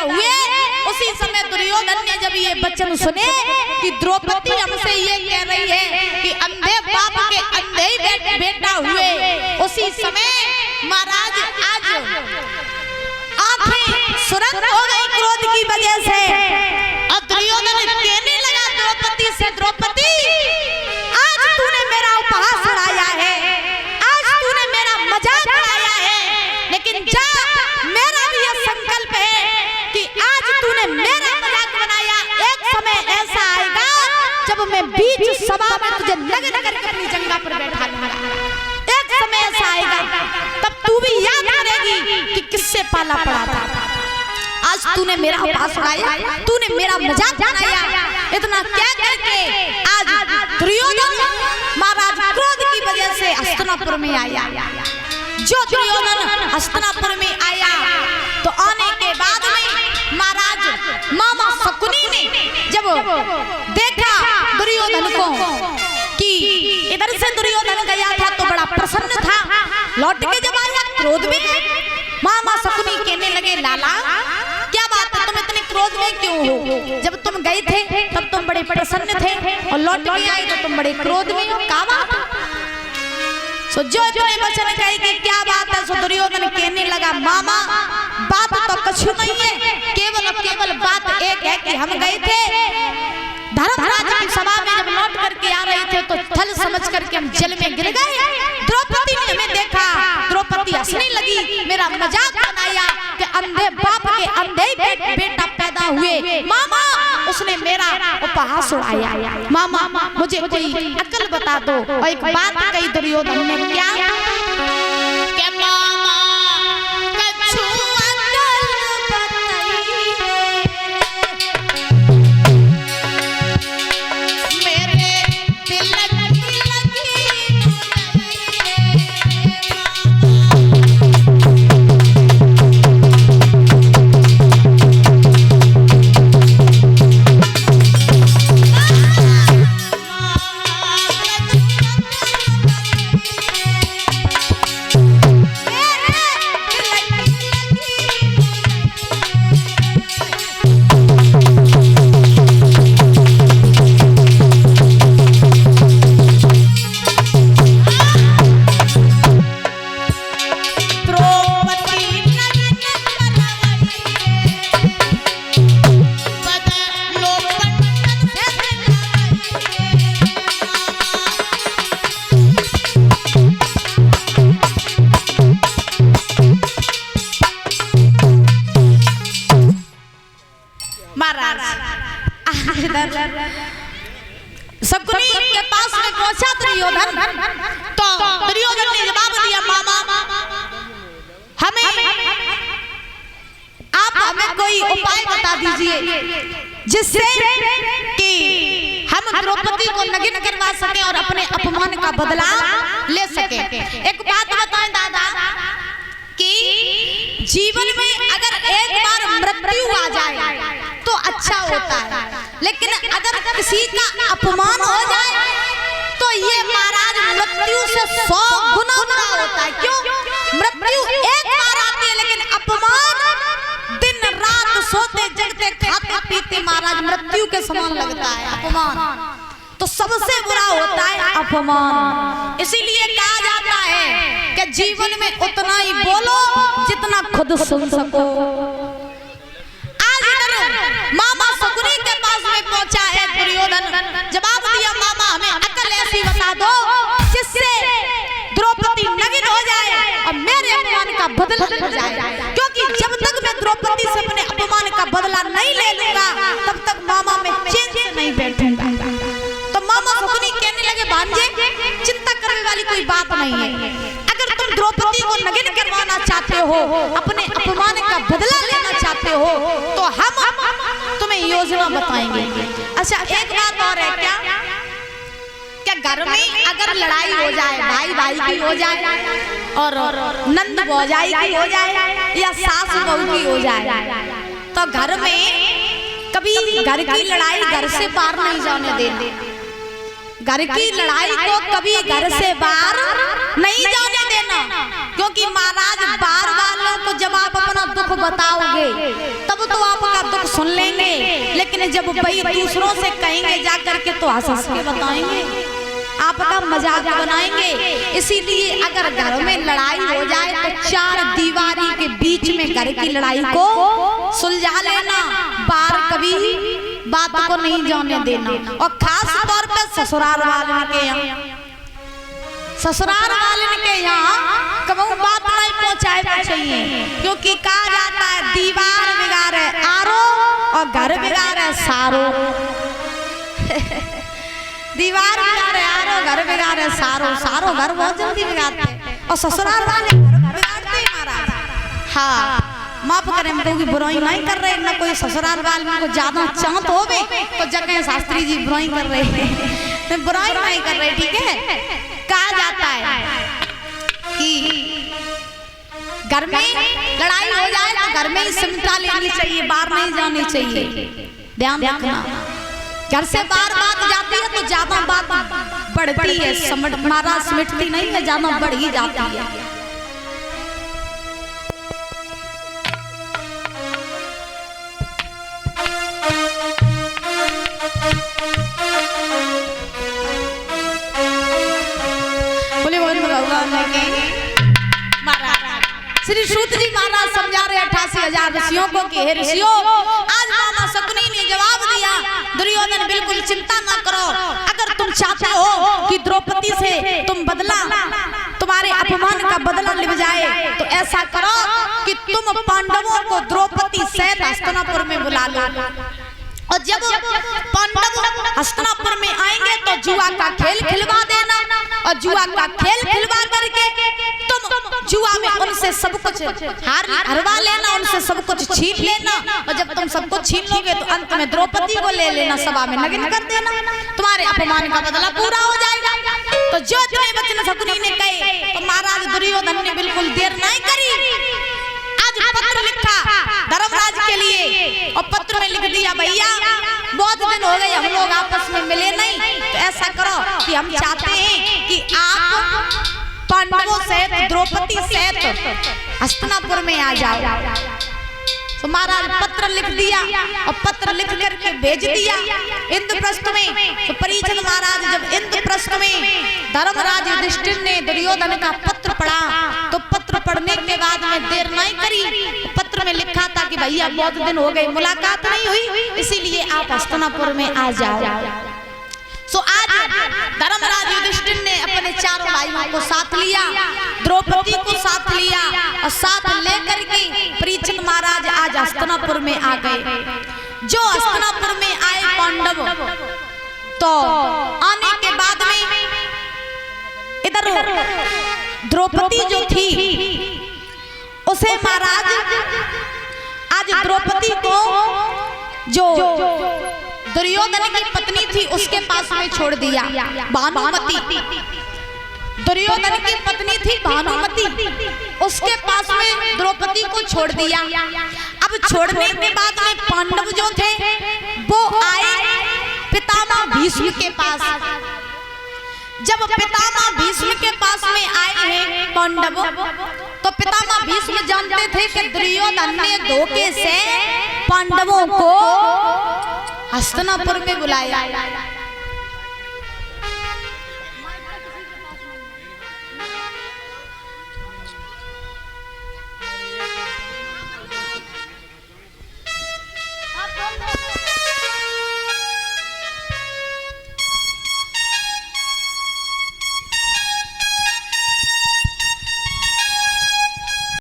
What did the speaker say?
हुए उसी समय दुर्योधन ने जब ये वचन सुने कि द्रौपदी हमसे ये कह रही है कि अंधे बाप के अंधे ही बेटा हुए, उसी समय महाराज आज आंखें सुरंग हो गई क्रोध की वजह से। और दुर्योधन कहने लगा द्रौपदी से, द्रौपदी आज तूने मेरा उपहास उड़ाया है, आज तूने मेरा मजाक उड़ाया है, लेकिन जा मेरा भी यह संकल्प है कि आज तूने मेरा मजाक बनाया, एक समय ऐसा आएगा जब मैं बीच सभा में तुझे नग्न करके अपनी जंगा पर बैठा लूंगा। एक समय ऐसा आएगा तब तू भी याद करेगी कि किससे पाला पड़ा था। आज तूने मेरा उपहास उड़ाया, तूने मेरा मजाक बनाया, इतना क्या करके आज दुर्योधन महाराज क्रोध की वजह से हस्तिनापुर में आया। जो दुर्योधन हस्तिनापुर में आया तो आने के बाद में महाराज मामा शकुनी ने जब देखा दुर्योधन को कि इधर से दुर्योधन गया था तो बड़ा प्रसन्न था, लौट के जब आया क्रोध में, मामा शकुनी कहने लगे लाला क्या बात है, तुम इतने क्रोध में क्यों हो? जब तुम गए थे तब तुम बड़े प्रसन्न थे और लौट के आए तो तुम बड़े क्रोध में हो, क्या बात? सो जो इतने वचन कहे कि क्या बात है, सो दुर्योधन कहने लगा मामा बात तो कुछ नहीं है, केवल बात एक है कि हम गए थे धर्मराज की सभा में, जब लौट करके आ रहे थे तो थल समझ करके हम जल में गिर गए। द्रौपदी ने हमें देखा, द्रौपदी हंसने लगी, मेरा मजाक बनाया कि अंधे बाप के अंधे बेटा पैदा हुए, मामा उसने मेरा उपहास उड़ाया, मामा मुझे कोई अकल बता दो। और एक बात कही दुर्योधन ने, क्या कि मामा कछु शकुनी के पास में पहुंचा दुर्योधन, तो दुर्योधन ने जवाब दिया मामा आप हमें कोई उपाय बता दीजिए जिससे कि हम द्रौपदी को नग्न करवा सके और अपने अपमान का बदला ले सके। एक बात बताएं दादा कि जीवन में अगर एक बार मृत्यु आ जाए तो अच्छा होता है, लेकिन अगर किसी का अपमान हो जाए तो ये महाराज मृत्यु से 100 गुना बुरा होता है। क्यों? मृत्यु एक बार आती है, लेकिन अपमान दिन रात सोते जगते खाते पीते महाराज मृत्यु के समान लगता है। अपमान तो सबसे बुरा होता है अपमान। इसीलिए कहा जाता है कि जीवन में उतना ही बोलो जितना खुद सुन सको। मामा शकुनी के पास में पहुंचा है दुर्योधन, जवाब दिया मामा हमें अकल ऐसी बता दो जिससे द्रौपदी नग्न हो जाए और मेरे अपमान का बदला हो जाए, क्योंकि जब तक मैं द्रौपदी से अपने अपमान का बदला नहीं ले लूंगा तब तक मामा मैं चैन से नहीं बैठूंगा। तो मामा शकुनी कहने लगे भांजे चिंता करने वाली कोई बात नहीं है, अगर तुम द्रौपदी को नग्न करवाना चाहते हो, अपने अपमान का बदला लेना चाहते हो तो हम तुम्हें योजना बताएंगे। अच्छा एक बात और है, क्या घर में अगर लड़ाई हो जाए, भाई भाई की हो जाए और नंद भौजाई की हो जाए या सास बहू की हो जाए, तो घर में कभी घर की लड़ाई घर से बाहर नहीं जाने देना। घर की लड़ाई को कभी घर से बाहर नहीं जाने देना, क्योंकि महाराज बाहर वालों को जब आप अपना दुख बताओगे तब तो आप सुन लेंगे, लेकिन जब भाई दूसरों से कहेंगे जाकर के तो हंस के बताएंगे, आपका मजाक बनाएंगे। इसीलिए अगर घर में लड़ाई हो जाए तो चार दीवारी के बीच में घर की लड़ाई को सुलझा लेना, बाहर कभी बात को नहीं जाने देना। और खास तौर पे ससुराल वाले के यहाँ, ससुराल वाले के यहाँ कभी बात नहीं पहुंचाए चाहिए, क्योंकि कहा जाता है दीवार बिगाड़े आरो और घर बिगाड़े सारो। दीवार बिगाड़े आरो, घर बिगाड़े सारो। सारो घर बहुत जल्दी बिगाड़ते और ससुराल वाले बिगाड़ते ही महाराज। हाँ, माफ करें, हम कोई बुराई नहीं कर रहे, ना कोई ससुराल वाले को ज्यादा चाहत हो तो जगह शास्त्री जी बुराई कर रहे हैं, बुराई नहीं कर रहे, ठीक है। कहा जाता है कि घर में लड़ाई हो जाए तो घर में ही सिमटा लेनी चाहिए, बाहर नहीं जानी चाहिए। ध्यान रखना, घर से बाहर बात जाती है तो ज्यादा बात बढ़ती है, सिमटती नहीं है, ज्यादा बढ़ ही जाती है। श्री सूत जी महाराज समझा रहे 88,000 ऋषियों को कि हे ऋषियों, आज मामा शकुनी ने जवाब दिया, दुर्योधन बिल्कुल चिंता ना करो, अगर तुम चाहते हो कि द्रौपदी से तुम बदला, तुम्हारे अपमान का बदला लिया जाए, तो ऐसा करो कि तुम पांडवों को द्रौपदी सहित हस्तिनापुर में बुला लो। और जब पांडव हस्तिनापुर में आएंगे तो जुआ का खेल खिलवा देना, और जुआ का खेल खिलवा करके तुम जुआ में उनसे सब कुछ हरवा लेना, उनसे सब कुछ छीन लेना। और जब तुम सब कुछ छीन लोगे तो अंत में द्रौपदी को ले लेना, सभा में नग्न कर देना, तुम्हारे अपमान का बदला पूरा हो जाएगा। तो जो इतने वचन शकुनी ने कहे तो महाराज दुर्योधन ने बिल्कुल देर नहीं करी, आज पत्र लिखा धर्मराज के लिए, और पत्र में लिख दिया, भैया बहुत दिन हो गए हम लोग आपस में मिले नहीं, तो ऐसा करो कि हम चाहते हैं कि आप पांडवों सहित द्रौपदी सहित हस्तिनापुर में आ जाओ। तो महाराज पत्र लिख दिया, और पत्र लिख करके भेज दिया इंद्रप्रस्थ में। तो परीक्षित महाराज जब इंद्रप्रस्थ में धर्मराज युधिष्ठिर ने दुर्योधन का पत्र पढ़ा, तो पत्र पढ़ने के बाद में देर नहीं करी, पत्र में लिखा था कि भैया बहुत दिन हो गए मुलाकात नहीं हुई, इसीलिए आप हस्तिनापुर में आ जाओ। सो आज धर्मराज युधिष्ठिर ने अपने चारों भाइयों को साथ लिया, द्रौपदी को साथ लिया, और साथ लेकर के परीक्षित महाराज आज हस्तिनापुर में आ गए। जो हस्तिनापुर में आए पांडव, तो आने के बाद में इधर द्रौपदी जो थी उसे महाराज आज द्रौपदी को जो दुर्योधन की पत्नी थी उसके पास में छोड़ दिया, भानुमति। दुर्योधन की पत्नी थी भानुमति, उसके पास में द्रौपदी को छोड़ दिया। अब छोड़ने के बाद में पांडव जो थे वो आए पितामह भीष्म के पास। जब पितामह भीष्म के पास में आए हैं पांडव, तो पितामह भीष्म जानते थे कि दुर्योधन ने धोखे से पांडवों को हस्तिनापुर में बुलाया।